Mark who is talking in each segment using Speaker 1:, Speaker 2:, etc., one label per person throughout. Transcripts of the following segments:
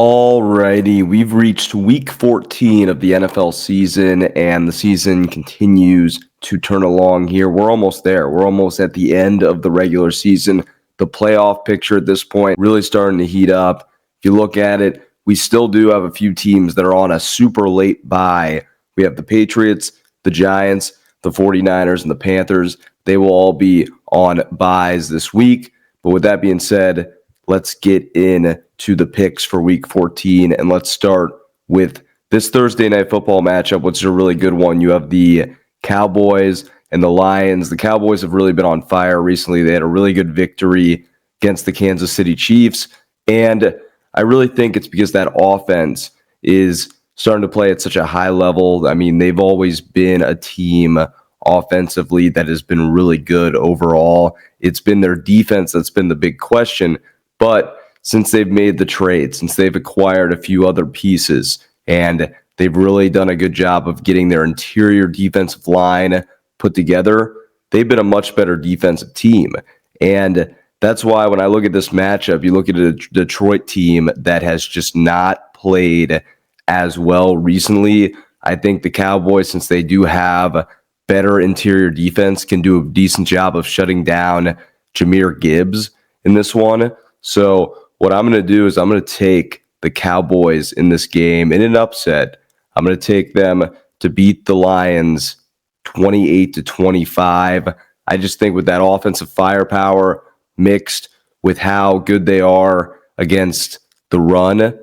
Speaker 1: Alrighty, we've reached week 14 of the NFL season, and the season continues to turn along here. We're almost there. We're almost at the end of the regular season. The playoff picture at this point really starting to heat up. If you look at it, we still do have a few teams that are on a super late bye. We have the Patriots, the Giants, the 49ers, and the Panthers. They will all be on byes this week. But with that being said, let's get into the picks for week 14, and let's start with this Thursday night football matchup, which is a really good one. You have the Cowboys and the Lions. The Cowboys have really been on fire recently. They had a really good victory against the Kansas City Chiefs, and I really think it's because that offense is starting to play at such a high level. I mean, they've always been a team offensively that has been really good overall. It's been their defense that's been the big question. But since they've made the trade, since they've acquired a few other pieces, and they've really done a good job of getting their interior defensive line put together, they've been a much better defensive team. And that's why when I look at this matchup, you look at a Detroit team that has just not played as well recently. I think the Cowboys, since they do have better interior defense, can do a decent job of shutting down Jahmyr Gibbs in this one. So what I'm going to do is I'm going to take the Cowboys in this game in an upset. I'm going to take them to beat the Lions 28-25. I just think with that offensive firepower mixed with how good they are against the run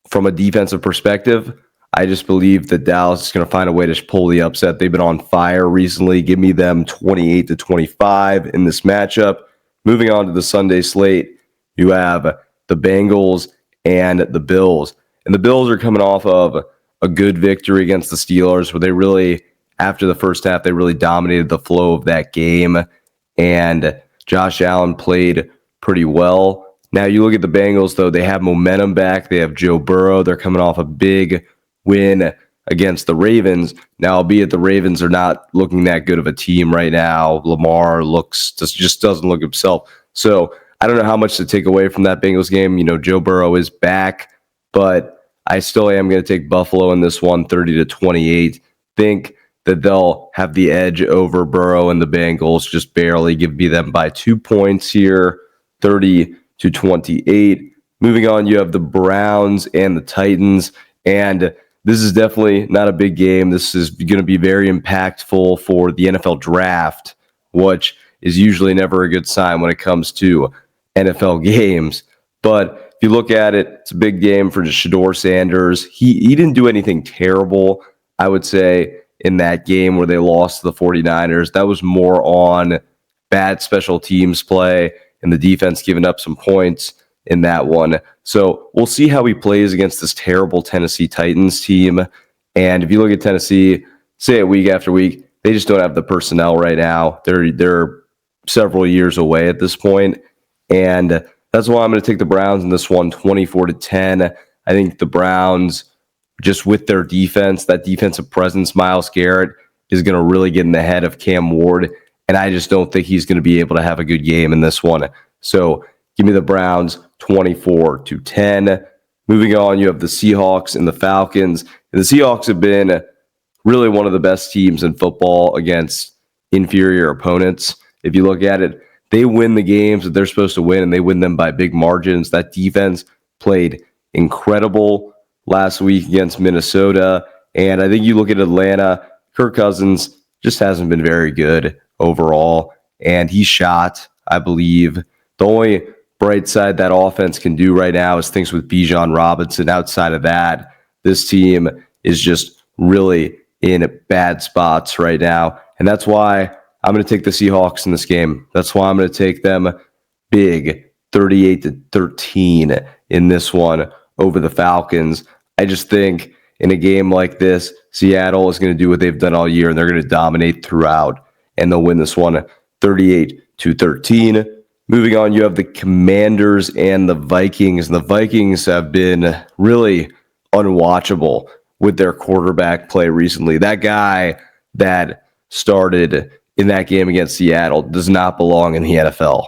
Speaker 1: from a defensive perspective, I just believe that Dallas is going to find a way to pull the upset. They've been on fire recently. Give me them 28-25 in this matchup. Moving on to the Sunday slate, you have the Bengals and the Bills. And the Bills are coming off of a good victory against the Steelers, where they really, after the first half, they really dominated the flow of that game. And Josh Allen played pretty well. Now you look at the Bengals, though, they have momentum back. They have Joe Burrow. They're coming off a big win against the Ravens. Now, albeit the Ravens are not looking that good of a team right now. Lamar just doesn't look himself. So I don't know how much to take away from that Bengals game. You know, Joe Burrow is back, but I still am going to take Buffalo in this one, 30-28. Think that they'll have the edge over Burrow and the Bengals, just barely. Give me them by 2 points here, 30-28. Moving on, you have the Browns and the Titans, and this is definitely not a big game. This is going to be very impactful for the NFL draft, which is usually never a good sign when it comes to NFL games. But if you look at it, it's a big game for Shedeur Sanders. He didn't do anything terrible, I would say, in that game where they lost to the 49ers. That was more on bad special teams play and the defense giving up some points in that one. So we'll see how he plays against this terrible Tennessee Titans team. And if you look at Tennessee, say it week after week, they just don't have the personnel right now. They're several years away at this point. And that's why I'm going to take the Browns in this one, 24-10. I think the Browns, just with their defense, that defensive presence, Myles Garrett is going to really get in the head of Cam Ward. And I just don't think he's going to be able to have a good game in this one. So give me the Browns 24-10. Moving on, you have the Seahawks and the Falcons. And the Seahawks have been really one of the best teams in football against inferior opponents. If you look at it, they win the games that they're supposed to win, and they win them by big margins. That defense played incredible last week against Minnesota. And I think you look at Atlanta, Kirk Cousins just hasn't been very good overall. And he's shot, I believe. The only bright side that offense can do right now is things with Bijan Robinson. Outside of that, this team is just really in bad spots right now. And that's why I'm going to take the Seahawks in this game. That's why I'm going to take them big, 38-13 in this one over the Falcons. I just think in a game like this, Seattle is going to do what they've done all year, and they're going to dominate throughout, and they'll win this one 38-13. Moving on, you have the Commanders and the Vikings. And the Vikings have been really unwatchable with their quarterback play recently. That guy that started in that game against Seattle does not belong in the NFL.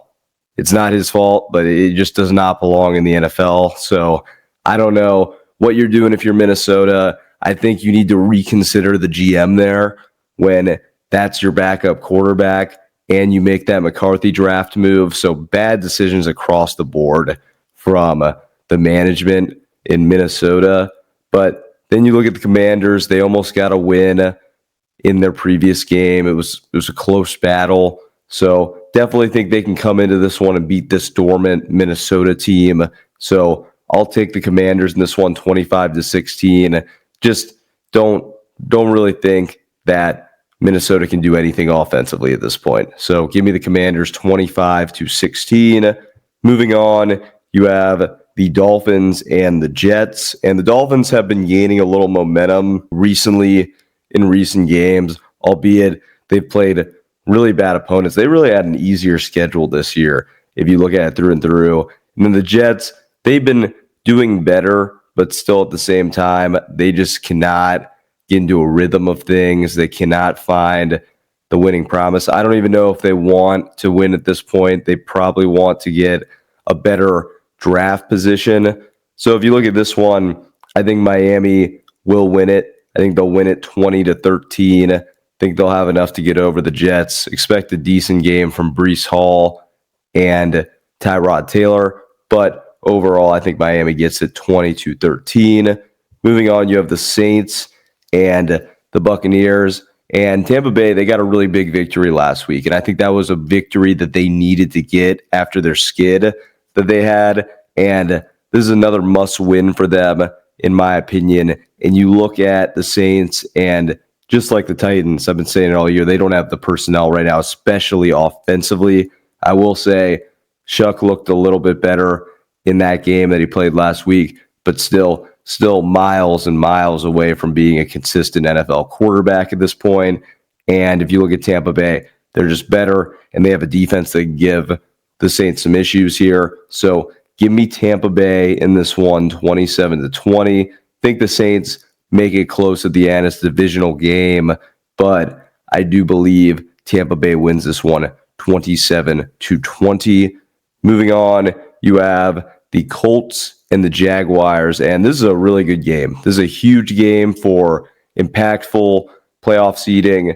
Speaker 1: It's not his fault, but it just does not belong in the NFL. So I don't know what you're doing if you're Minnesota. I think you need to reconsider the GM there when that's your backup quarterback and you make that McCarthy draft move. So bad decisions across the board from the management in Minnesota. But then you look at the Commanders, they almost got a win in their previous game. It was a close battle. So definitely think they can come into this one and beat this dormant Minnesota team. So I'll take the Commanders in this one 25-16. Just don't really think that Minnesota can do anything offensively at this point. So give me the Commanders 25-16. Moving on, you have the Dolphins and the Jets. And the Dolphins have been gaining a little momentum recently in recent games, albeit they've played really bad opponents. They really had an easier schedule this year if you look at it through and through. And then the Jets, they've been doing better, but still at the same time, they just cannot get into a rhythm of things. They cannot find the winning promise. I don't even know if they want to win at this point. They probably want to get a better draft position. So if you look at this one, I think Miami will win it. I think they'll win it 20-13. I think they'll have enough to get over the Jets. Expect a decent game from Breece Hall and Tyrod Taylor. But overall, I think Miami gets it 20-13. Moving on, you have the Saints and the Buccaneers. And Tampa Bay, they got a really big victory last week. And I think that was a victory that they needed to get after their skid that they had. And this is another must win for them, in my opinion. And you look at the Saints, and just like the Titans, I've been saying it all year, they don't have the personnel right now, especially offensively. I will say Shuck looked a little bit better in that game that he played last week, but still miles and miles away from being a consistent NFL quarterback at this point. And if you look at Tampa Bay, they're just better, and they have a defense that can give the Saints some issues here. So give me Tampa Bay in this one, 27-20. Think the Saints make it close at the end. It's a divisional game, but I do believe Tampa Bay wins this one 27-20. Moving on, you have the Colts and the Jaguars, and this is a really good game. This is a huge game for impactful playoff seeding,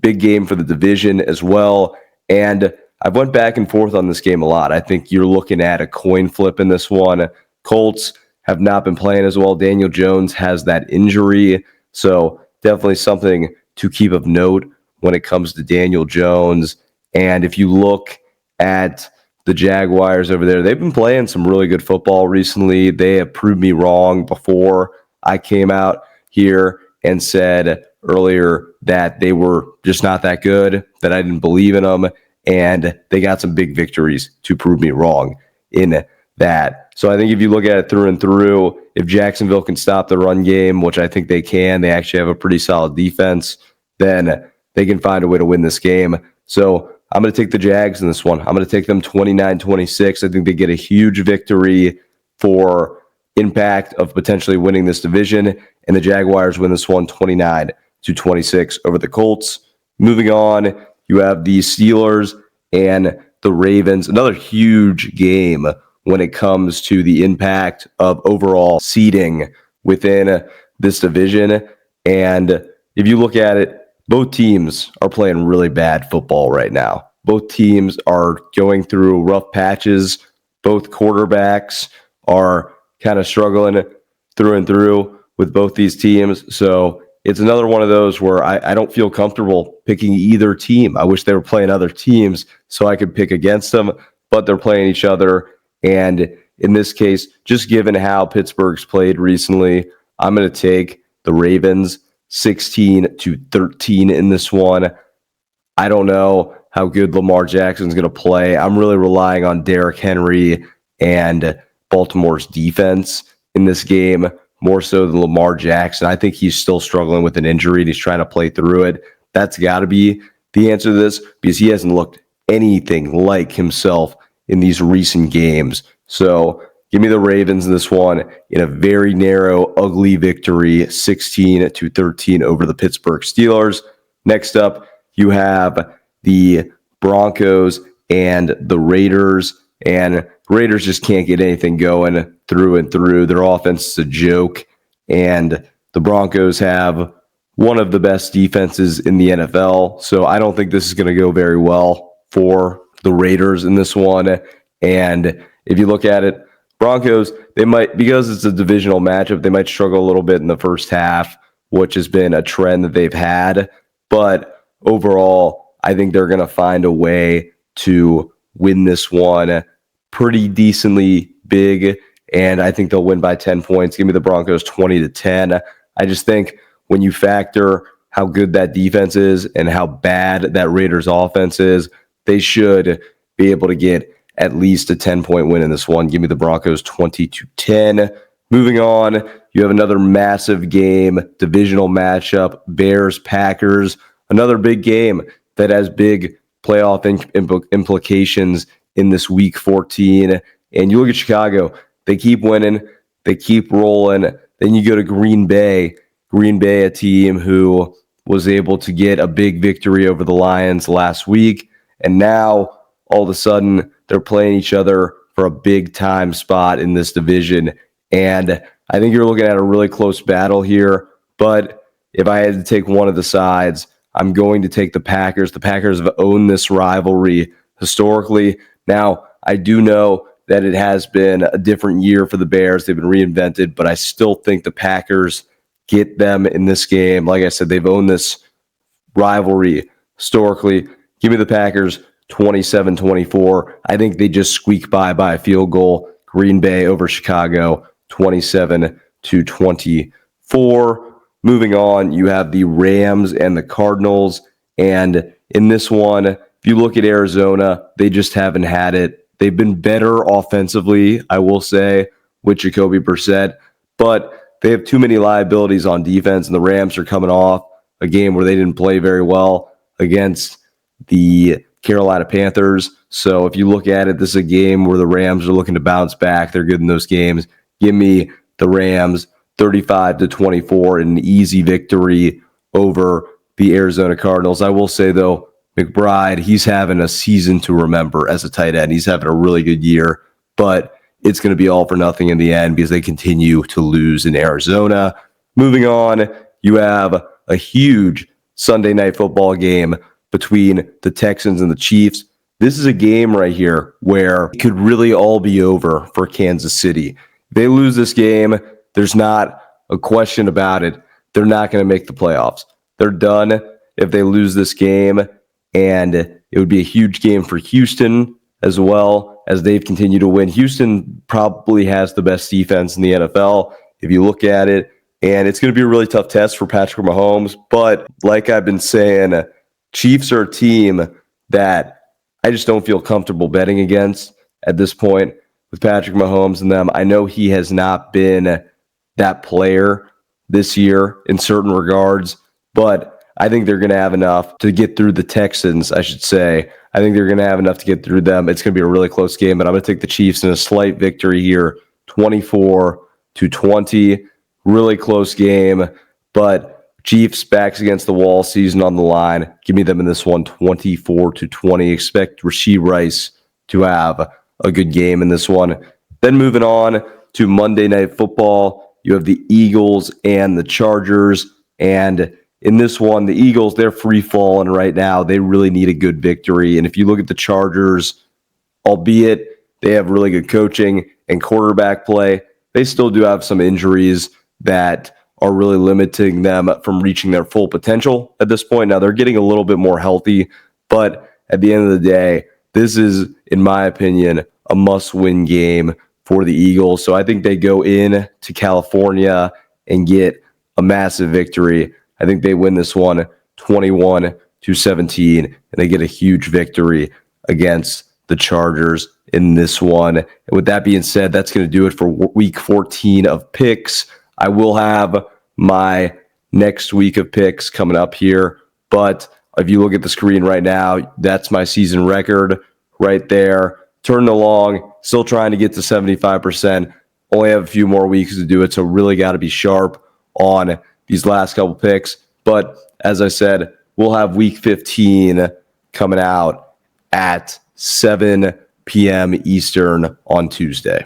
Speaker 1: big game for the division as well. And I've went back and forth on this game a lot. I think you're looking at a coin flip in this one. Colts have not been playing as well. Daniel Jones has that injury, so definitely something to keep of note when it comes to Daniel Jones. And if you look at the Jaguars over there, they've been playing some really good football recently. They have proved me wrong before. I came out here and said earlier that they were just not that good, that I didn't believe in them, and they got some big victories to prove me wrong in that. So I think if you look at it through and through, if Jacksonville can stop the run game, which I think they can, they actually have a pretty solid defense, then they can find a way to win this game. So I'm going to take the Jags in this one. I'm going to take them 29-26. I think they get a huge victory for impact of potentially winning this division, and the Jaguars win this one 29-26 over the Colts. Moving on, you have the Steelers and the Ravens. Another huge game when it comes to the impact of overall seeding within this division. And if you look at it, both teams are playing really bad football right now. Both teams are going through rough patches. Both quarterbacks are kind of struggling through and through with both these teams. So it's another one of those where I don't feel comfortable picking either team. I wish they were playing other teams so I could pick against them, but they're playing each other. And in this case, just given how Pittsburgh's played recently, I'm going to take the Ravens 16-13 in this one. I don't know how good Lamar Jackson's going to play. I'm really relying on Derrick Henry and Baltimore's defense in this game, more so than Lamar Jackson. I think he's still struggling with an injury and he's trying to play through it. That's got to be the answer to this because he hasn't looked anything like himself in these recent games. So give me the Ravens in this one in a very narrow, ugly victory, 16-13 over the Pittsburgh Steelers. Next up, you have the Broncos and the Raiders. And Raiders just can't get anything going. through and through. Their offense is a joke, and the Broncos have one of the best defenses in the NFL. So I don't think this is going to go very well for the Raiders in this one. And if you look at it, Broncos, they might, because it's a divisional matchup, they might struggle a little bit in the first half, which has been a trend that they've had. But overall, I think they're going to find a way to win this one pretty decently big. And I think they'll win by 10 points. Give me the Broncos 20-10. I just think when you factor how good that defense is and how bad that Raiders offense is, they should be able to get at least a 10-point win in this one. Give me the Broncos 20-10. Moving on, you have another massive game, divisional matchup, Bears-Packers, another big game that has big playoff implications in this Week 14. And you look at Chicago, they keep winning, they keep rolling. Then you go to Green Bay, a team who was able to get a big victory over the Lions last week. And now, all of a sudden, they're playing each other for a big-time spot in this division. And I think you're looking at a really close battle here. But if I had to take one of the sides, I'm going to take the Packers. The Packers have owned this rivalry historically. Now, I do know that it has been a different year for the Bears. They've been reinvented, but I still think the Packers get them in this game. Like I said, they've owned this rivalry historically. Give me the Packers 27-24. I think they just squeak by a field goal. Green Bay over Chicago 27-24. Moving on, you have the Rams and the Cardinals. And in this one, if you look at Arizona, they just haven't had it. They've been better offensively, I will say, with Jacoby Brissett, but they have too many liabilities on defense, and the Rams are coming off a game where they didn't play very well against the Carolina Panthers. So if you look at it, this is a game where the Rams are looking to bounce back. They're good in those games. Give me the Rams 35-24, an easy victory over the Arizona Cardinals. I will say, though, McBride, he's having a season to remember as a tight end. He's having a really good year, but it's going to be all for nothing in the end because they continue to lose in Arizona. Moving on, you have a huge Sunday night football game between the Texans and the Chiefs. This is a game right here where it could really all be over for Kansas City. If they lose this game, there's not a question about it. They're not going to make the playoffs. They're done if they lose this game, and it would be a huge game for Houston as well as they've continued to win. Houston probably has the best defense in the NFL if you look at it, and it's going to be a really tough test for Patrick Mahomes. But like I've been saying, Chiefs are a team that I just don't feel comfortable betting against at this point with Patrick Mahomes and them. I know he has not been that player this year in certain regards, but I think they're going to have enough to get through the Texans, I should say. I think they're going to have enough to get through them. It's going to be a really close game, but I'm going to take the Chiefs in a slight victory here, 24-20. Really close game, but Chiefs backs against the wall, season on the line. Give me them in this one, 24-20. Expect Rashee Rice to have a good game in this one. Then moving on to Monday Night Football, you have the Eagles and the Chargers, and in this one, the Eagles, they're free-falling right now. They really need a good victory. And if you look at the Chargers, albeit they have really good coaching and quarterback play, they still do have some injuries that are really limiting them from reaching their full potential at this point. Now, they're getting a little bit more healthy, but at the end of the day, this is, in my opinion, a must-win game for the Eagles. So I think they go in to California and get a massive victory. I think they win this one 21-17, and they get a huge victory against the Chargers in this one. And with that being said, that's going to do it for week 14 of picks. I will have my next week of picks coming up here, but if you look at the screen right now, that's my season record right there. Turning along, still trying to get to 75%. Only have a few more weeks to do it, so really got to be sharp on these last couple picks. But as I said, we'll have week 15 coming out at 7 p.m. Eastern on Tuesday.